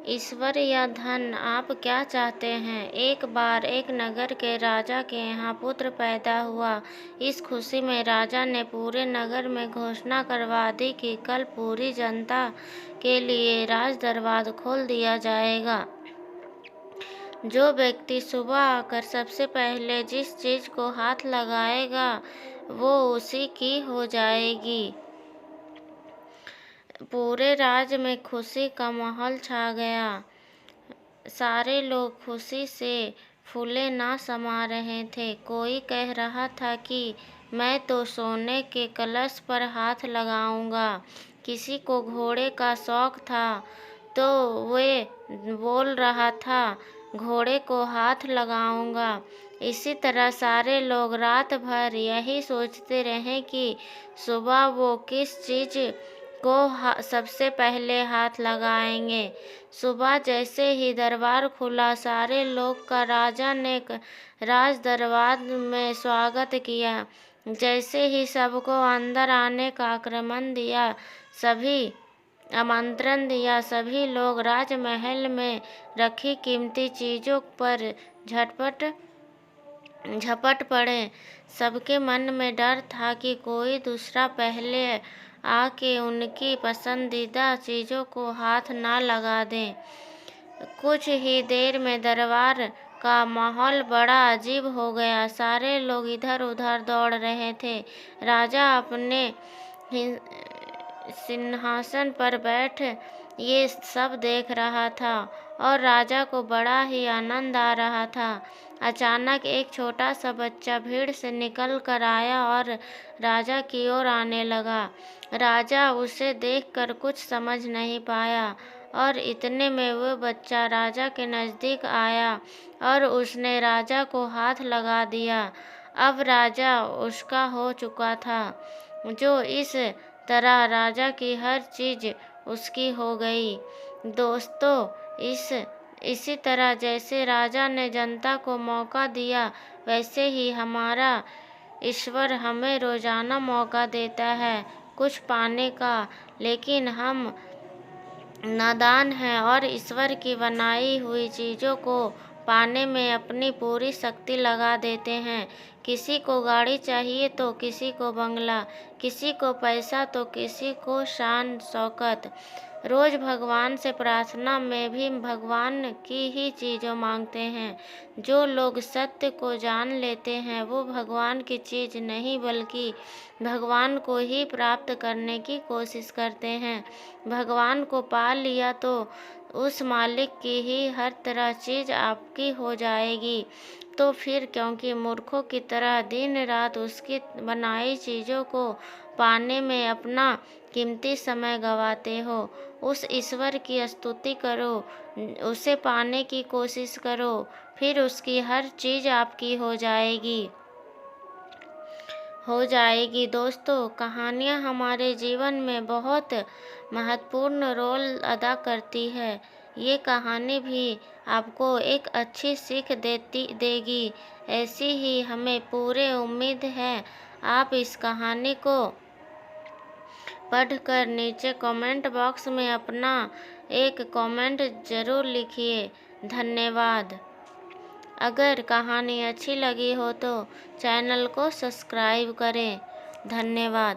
ईश्वर या धन, आप क्या चाहते हैं? एक बार एक नगर के राजा के यहाँ पुत्र पैदा हुआ। इस खुशी में राजा ने पूरे नगर में घोषणा करवा दी कि कल पूरी जनता के लिए राज दरबार खोल दिया जाएगा। जो व्यक्ति सुबह आकर सबसे पहले जिस चीज को हाथ लगाएगा वो उसी की हो जाएगी। पूरे राज्य में खुशी का माहौल छा गया। सारे लोग खुशी से फूले ना समा रहे थे। कोई कह रहा था कि मैं तो सोने के कलश पर हाथ लगाऊंगा। किसी को घोड़े का शौक था तो वे बोल रहा था घोड़े को हाथ लगाऊंगा। इसी तरह सारे लोग रात भर यही सोचते रहे कि सुबह वो किस चीज को सबसे पहले हाथ लगाएंगे। सुबह जैसे ही दरबार खुला, सारे लोग का राजा ने राज दरबार में स्वागत किया। जैसे ही सबको अंदर आने का आमंत्रण दिया, सभी लोग राजमहल में रखी कीमती चीजों पर झपट पड़े। सबके मन में डर था कि कोई दूसरा पहले आके उनकी पसंदीदा चीजों को हाथ ना लगा दे। कुछ ही देर में दरबार का माहौल बड़ा अजीब हो गया। सारे लोग इधर उधर दौड़ रहे थे। राजा अपने सिंहासन पर बैठ ये सब देख रहा था और राजा को बड़ा ही आनंद आ रहा था। अचानक एक छोटा सा बच्चा भीड़ से निकल कर आया और राजा की ओर आने लगा। राजा उसे देखकर कुछ समझ नहीं पाया और इतने में वो बच्चा राजा के नज़दीक आया और उसने राजा को हाथ लगा दिया। अब राजा उसका हो चुका था। जो इस तरह राजा की हर चीज उसकी हो गई। दोस्तों, इसी तरह जैसे राजा ने जनता को मौका दिया, वैसे ही हमारा ईश्वर हमें रोजाना मौका देता है कुछ पाने का, लेकिन हम नादान हैं और ईश्वर की बनाई हुई चीज़ों को पाने में अपनी पूरी शक्ति लगा देते हैं। किसी को गाड़ी चाहिए तो किसी को बंगला, किसी को पैसा तो किसी को शान शौकत। रोज भगवान से प्रार्थना में भी भगवान की ही चीज़ों मांगते हैं। जो लोग सत्य को जान लेते हैं वो भगवान की चीज़ नहीं बल्कि भगवान को ही प्राप्त करने की कोशिश करते हैं। भगवान को पा लिया तो उस मालिक की ही हर तरह चीज़ आपकी हो जाएगी। तो फिर क्योंकि मूर्खों की तरह दिन रात उसकी बनाई चीज़ों को पाने में अपना कीमती समय गंवाते हो। उस ईश्वर की स्तुति करो, उसे पाने की कोशिश करो, फिर उसकी हर चीज़ आपकी हो जाएगी। दोस्तों, कहानियाँ हमारे जीवन में बहुत महत्वपूर्ण रोल अदा करती है। ये कहानी भी आपको एक अच्छी सीख देगी। ऐसी ही हमें पूरे उम्मीद है आप इस कहानी को पढ़कर नीचे कमेंट बॉक्स में अपना एक कमेंट ज़रूर लिखिए। धन्यवाद। अगर कहानी अच्छी लगी हो तो चैनल को सब्सक्राइब करें। धन्यवाद।